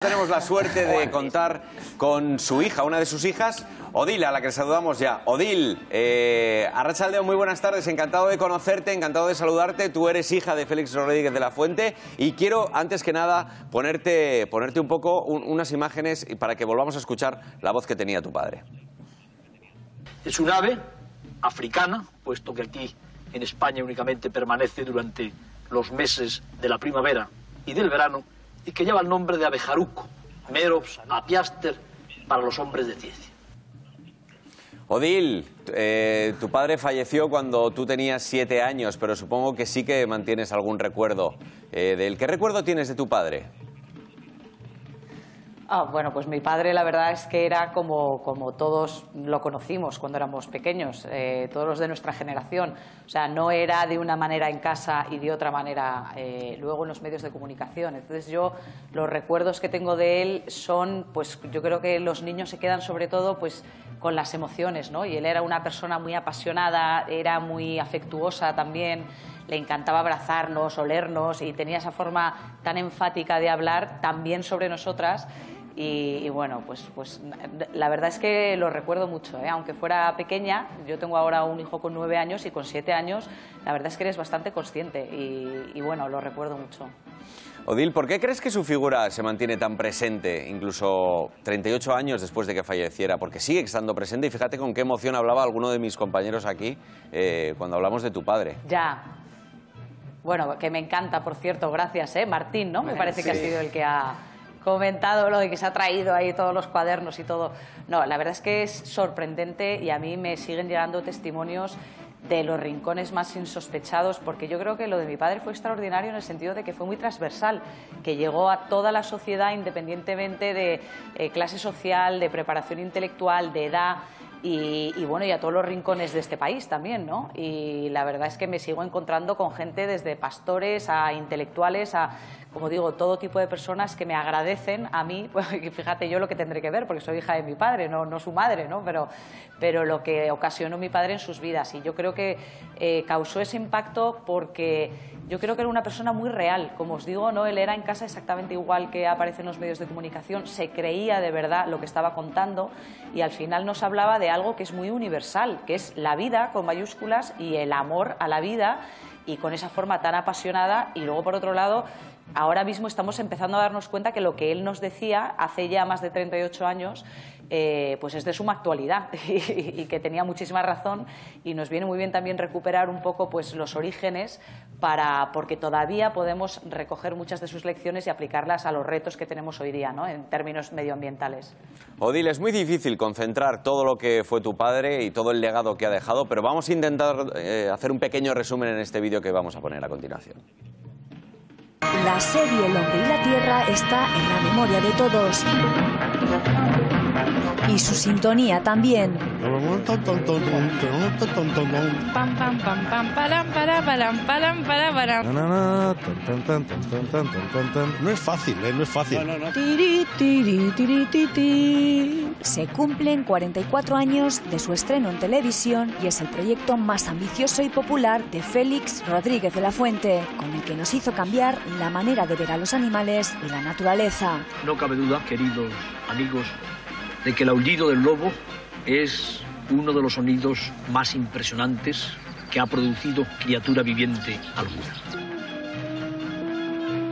Tenemos la suerte de contar con su hija, una de sus hijas, Odil, a la que saludamos ya. Odil, Arratsaldeon, muy buenas tardes, encantado de conocerte, encantado de saludarte. Tú eres hija de Félix Rodríguez de la Fuente y quiero, antes que nada, ponerte un poco unas imágenes para que volvamos a escuchar la voz que tenía tu padre. Es un ave africana, puesto que aquí en España únicamente permanece durante los meses de la primavera y del verano, y que lleva el nombre de abejaruco, Merops apiaster para los hombres de ciencia. Odil, tu padre falleció cuando tú tenías 7 años, pero supongo que sí que mantienes algún recuerdo de él. ¿Qué recuerdo tienes de tu padre? Bueno, pues mi padre la verdad es que era como todos lo conocimos cuando éramos pequeños, todos los de nuestra generación. O sea, no era de una manera en casa y de otra manera luego en los medios de comunicación. Entonces yo, los recuerdos que tengo de él son, pues yo creo que los niños se quedan sobre todo pues con las emociones, ¿no? Y él era una persona muy apasionada, era muy afectuosa también, le encantaba abrazarnos, olernos y tenía esa forma tan enfática de hablar también sobre nosotras. Y bueno, pues la verdad es que lo recuerdo mucho, aunque fuera pequeña. Yo tengo ahora un hijo con 9 años y con 7 años, la verdad es que eres bastante consciente y bueno, lo recuerdo mucho. Odil, ¿por qué crees que su figura se mantiene tan presente, incluso 38 años después de que falleciera? Porque sigue estando presente y fíjate con qué emoción hablaba alguno de mis compañeros aquí cuando hablamos de tu padre. Ya. Bueno, que me encanta, por cierto, gracias, Martín, ¿no? Me parece que ha sido el que ha comentado lo de que se ha traído ahí todos los cuadernos y todo. No, la verdad es que es sorprendente y a mí me siguen llegando testimonios de los rincones más insospechados, porque yo creo que lo de mi padre fue extraordinario en el sentido de que fue muy transversal, que llegó a toda la sociedad independientemente de clase social, de preparación intelectual, de edad. Y bueno, y a todos los rincones de este país también, ¿no? Y la verdad es que me sigo encontrando con gente desde pastores a intelectuales a, como digo, todo tipo de personas que me agradecen a mí, pues, fíjate yo lo que tendré que ver, porque soy hija de mi padre, no su madre, ¿no? Pero lo que ocasionó mi padre en sus vidas. Y yo creo que causó ese impacto porque yo creo que era una persona muy real. Como os digo, ¿no? Él era en casa exactamente igual que aparece en los medios de comunicación, se creía de verdad lo que estaba contando y al final nos hablaba de algo que es muy universal, que es la vida con mayúsculas y el amor a la vida, y con esa forma tan apasionada. Y luego, por otro lado, ahora mismo estamos empezando a darnos cuenta que lo que él nos decía hace ya más de 38 años pues es de suma actualidad y que tenía muchísima razón, y nos viene muy bien también recuperar un poco pues los orígenes porque todavía podemos recoger muchas de sus lecciones y aplicarlas a los retos que tenemos hoy día, ¿no? En términos medioambientales. Odil, es muy difícil concentrar todo lo que fue tu padre y todo el legado que ha dejado, pero vamos a intentar hacer un pequeño resumen en este vídeo que vamos a poner a continuación. La serie El hombre y la tierra está en la memoria de todos. Y su sintonía también. No es fácil, no es fácil. Se cumplen 44 años de su estreno en televisión y es el proyecto más ambicioso y popular de Félix Rodríguez de la Fuente, con el que nos hizo cambiar la manera de ver a los animales y la naturaleza. No cabe duda, queridos amigos, de que el aullido del lobo es uno de los sonidos más impresionantes que ha producido criatura viviente alguna.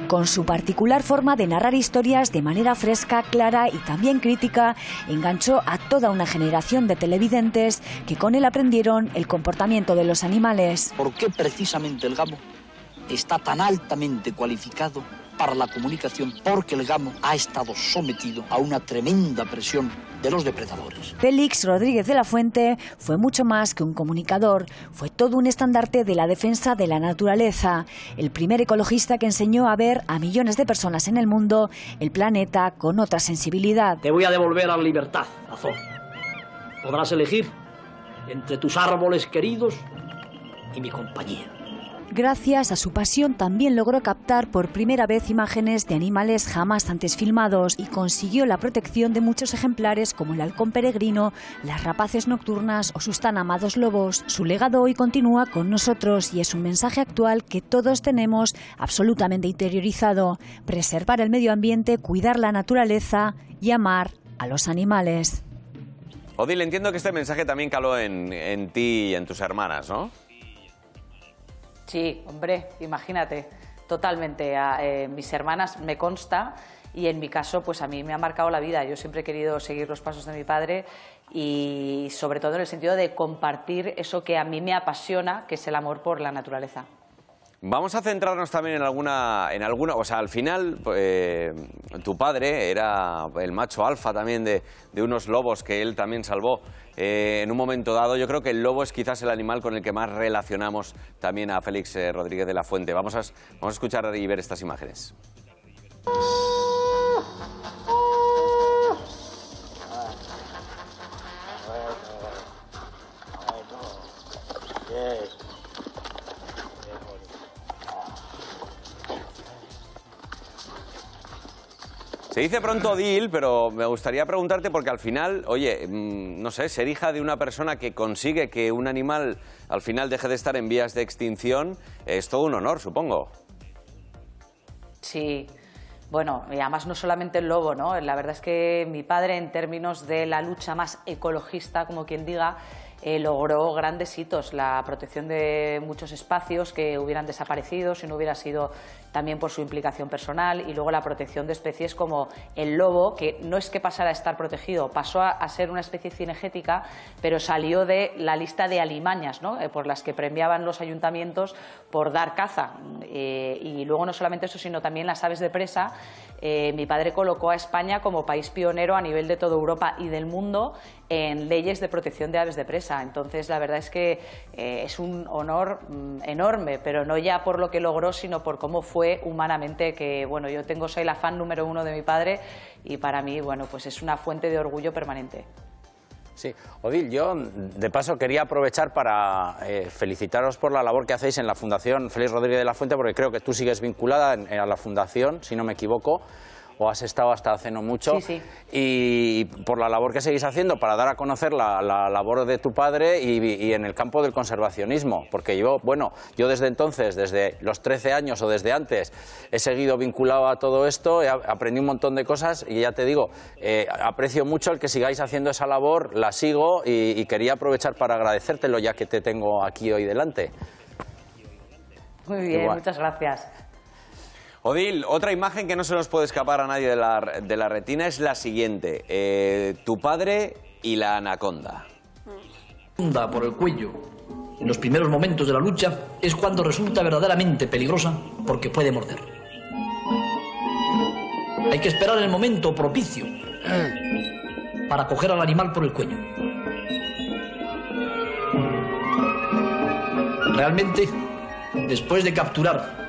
Con su particular forma de narrar historias de manera fresca, clara y también crítica, enganchó a toda una generación de televidentes que con él aprendieron el comportamiento de los animales. ¿Por qué precisamente el gamo está tan altamente cualificado para la comunicación? Porque el gamo ha estado sometido a una tremenda presión de los depredadores. Félix Rodríguez de la Fuente fue mucho más que un comunicador, fue todo un estandarte de la defensa de la naturaleza, el primer ecologista que enseñó a ver a millones de personas en el mundo el planeta con otra sensibilidad. Te voy a devolver a la libertad, Azor. Podrás elegir entre tus árboles queridos y mi compañía. Gracias a su pasión también logró captar por primera vez imágenes de animales jamás antes filmados y consiguió la protección de muchos ejemplares como el halcón peregrino, las rapaces nocturnas o sus tan amados lobos. Su legado hoy continúa con nosotros y es un mensaje actual que todos tenemos absolutamente interiorizado: preservar el medio ambiente, cuidar la naturaleza y amar a los animales. Odil, entiendo que este mensaje también caló en ti y en tus hermanas, ¿no? Sí, hombre, imagínate, totalmente. Mis hermanas me consta y en mi caso, pues a mí me ha marcado la vida. Yo siempre he querido seguir los pasos de mi padre y sobre todo en el sentido de compartir eso que a mí me apasiona, que es el amor por la naturaleza. Vamos a centrarnos también en alguna, o sea, al final tu padre era el macho alfa también de unos lobos que él también salvó en un momento dado. Yo creo que el lobo es quizás el animal con el que más relacionamos también a Félix Rodríguez de la Fuente. Vamos a escuchar y ver estas imágenes. Se dice pronto, Odil, pero me gustaría preguntarte porque al final, oye, no sé, ser hija de una persona que consigue que un animal al final deje de estar en vías de extinción es todo un honor, supongo. Sí, bueno, y además no solamente el lobo, ¿no? La verdad es que mi padre, en términos de la lucha más ecologista, como quien diga, logró grandes hitos, la protección de muchos espacios que hubieran desaparecido si no hubiera sido también por su implicación personal, y luego la protección de especies como el lobo, que no es que pasara a estar protegido, pasó a ser una especie cinegética, pero salió de la lista de alimañas, ¿no? Por las que premiaban los ayuntamientos por dar caza. Y luego no solamente eso, sino también las aves de presa. Mi padre colocó a España como país pionero a nivel de toda Europa y del mundo en leyes de protección de aves de presa. Entonces, la verdad es que es un honor enorme, pero no ya por lo que logró, sino por cómo fue humanamente, que bueno, soy la fan número 1 de mi padre y para mí, bueno, pues es una fuente de orgullo permanente. Sí, Odil, yo de paso quería aprovechar para felicitaros por la labor que hacéis en la Fundación Félix Rodríguez de la Fuente, porque creo que tú sigues vinculada a la Fundación, si no me equivoco, o has estado hasta hace no mucho, sí. Y por la labor que seguís haciendo para dar a conocer la labor de tu padre y en el campo del conservacionismo, porque yo desde entonces, desde los 13 años o desde antes, he seguido vinculado a todo esto, aprendí un montón de cosas y ya te digo, aprecio mucho el que sigáis haciendo esa labor, la sigo y quería aprovechar para agradecértelo ya que te tengo aquí hoy delante. Muy bien, igual. Muchas gracias. Odil, otra imagen que no se nos puede escapar a nadie de la retina es la siguiente. Tu padre y la anaconda. Por el cuello en los primeros momentos de la lucha es cuando resulta verdaderamente peligrosa porque puede morder. Hay que esperar el momento propicio para coger al animal por el cuello. Realmente, después de capturar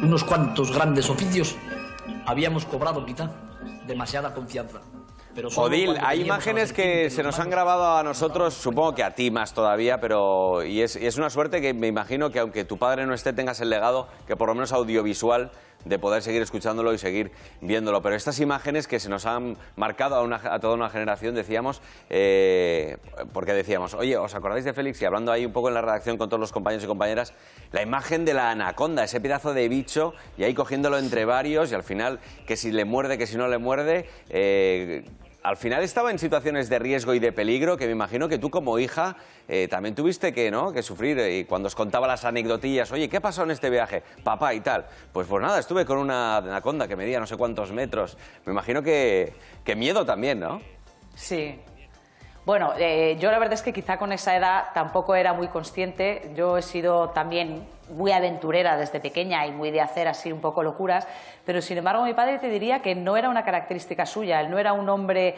unos cuantos grandes oficios, habíamos cobrado quizá demasiada confianza. Pero Odil, hay imágenes que se nos han grabado a nosotros, supongo que a ti más todavía, pero y es una suerte que me imagino que aunque tu padre no esté, tengas el legado, que por lo menos audiovisual, de poder seguir escuchándolo y seguir viéndolo. Pero estas imágenes que se nos han marcado a toda una generación, decíamos, porque decíamos, oye, ¿os acordáis de Félix? Y hablando ahí un poco en la redacción con todos los compañeros y compañeras, la imagen de la anaconda, ese pedazo de bicho, y ahí cogiéndolo entre varios, y al final, que si le muerde, que si no le muerde... al final estaba en situaciones de riesgo y de peligro que me imagino que tú como hija también tuviste que sufrir. Y cuando os contaba las anecdotillas, oye, ¿qué pasó en este viaje, papá y tal? Pues nada, estuve con una anaconda que medía no sé cuántos metros. Me imagino que miedo también, ¿no? Sí. Bueno, yo la verdad es que quizá con esa edad tampoco era muy consciente. Yo he sido también muy aventurera desde pequeña y muy de hacer así un poco locuras, pero sin embargo mi padre te diría que no era una característica suya. Él no era un hombre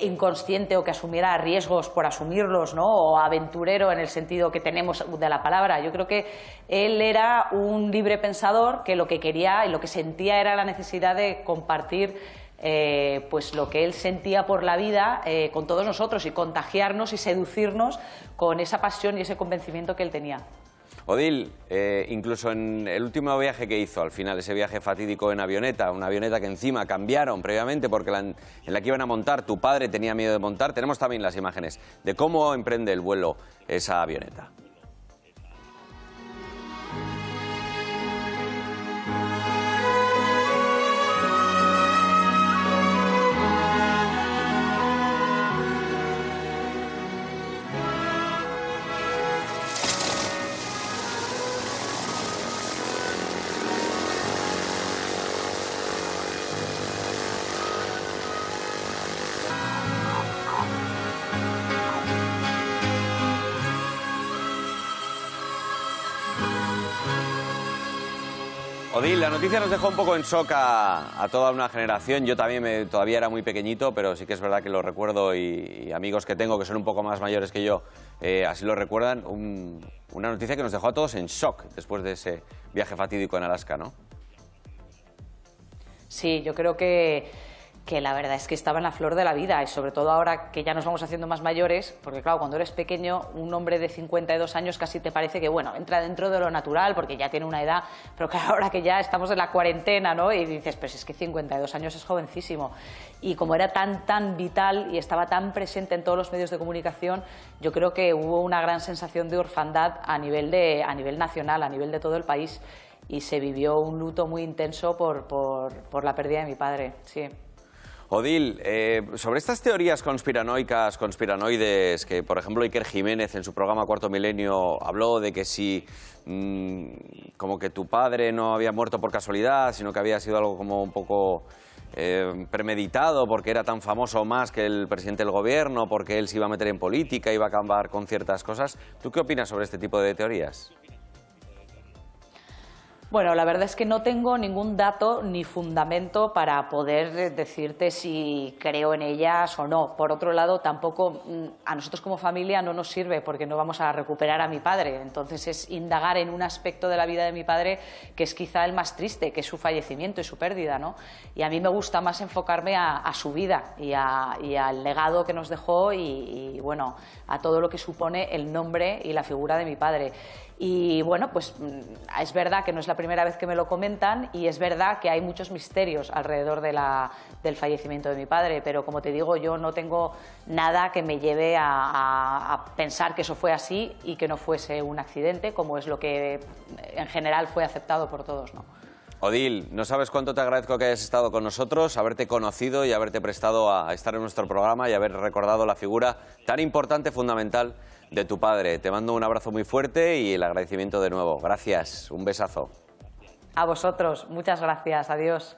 inconsciente o que asumiera riesgos por asumirlos, ¿no? O aventurero en el sentido que tenemos de la palabra. Yo creo que él era un libre pensador que lo que quería y lo que sentía era la necesidad de compartir pues lo que él sentía por la vida con todos nosotros y contagiarnos y seducirnos con esa pasión y ese convencimiento que él tenía. Odil, incluso en el último viaje que hizo, al final, ese viaje fatídico en avioneta, una avioneta que encima cambiaron previamente porque en la que iban a montar, tu padre tenía miedo de montar, tenemos también las imágenes de cómo emprende el vuelo esa avioneta. Odil, la noticia nos dejó un poco en shock a toda una generación. Yo también todavía era muy pequeñito, pero sí que es verdad que lo recuerdo y amigos que tengo que son un poco más mayores que yo así lo recuerdan. Una noticia que nos dejó a todos en shock después de ese viaje fatídico en Alaska, ¿no? Sí, yo creo que la verdad es que estaba en la flor de la vida y sobre todo ahora que ya nos vamos haciendo más mayores, porque claro, cuando eres pequeño, un hombre de 52 años casi te parece que, bueno, entra dentro de lo natural porque ya tiene una edad, pero claro, ahora que ya estamos en la cuarentena, ¿no? Y dices, pues es que 52 años es jovencísimo. Y como era tan vital y estaba tan presente en todos los medios de comunicación, yo creo que hubo una gran sensación de orfandad a nivel nacional, a nivel de todo el país, y se vivió un luto muy intenso por la pérdida de mi padre, sí. Odil, sobre estas teorías conspiranoides, que por ejemplo Iker Jiménez en su programa Cuarto Milenio habló de que si como que tu padre no había muerto por casualidad, sino que había sido algo como un poco premeditado porque era tan famoso más que el presidente del gobierno, porque él se iba a meter en política, iba a acabar con ciertas cosas. ¿Tú qué opinas sobre este tipo de teorías? Bueno, la verdad es que no tengo ningún dato ni fundamento para poder decirte si creo en ellas o no. Por otro lado, tampoco a nosotros como familia no nos sirve porque no vamos a recuperar a mi padre. Entonces es indagar en un aspecto de la vida de mi padre que es quizá el más triste, que es su fallecimiento y su pérdida, ¿no? Y a mí me gusta más enfocarme a su vida y al legado que nos dejó y bueno, a todo lo que supone el nombre y la figura de mi padre. Y bueno, pues es verdad que no es la primera vez que me lo comentan y es verdad que hay muchos misterios alrededor del fallecimiento de mi padre, pero como te digo, yo no tengo nada que me lleve a pensar que eso fue así y que no fuese un accidente, como es lo que en general fue aceptado por todos, ¿no? Odil, no sabes cuánto te agradezco que hayas estado con nosotros, haberte conocido y haberte prestado a estar en nuestro programa y haber recordado la figura tan importante, fundamental de tu padre. Te mando un abrazo muy fuerte y el agradecimiento de nuevo. Gracias, un besazo. A vosotros, muchas gracias, adiós.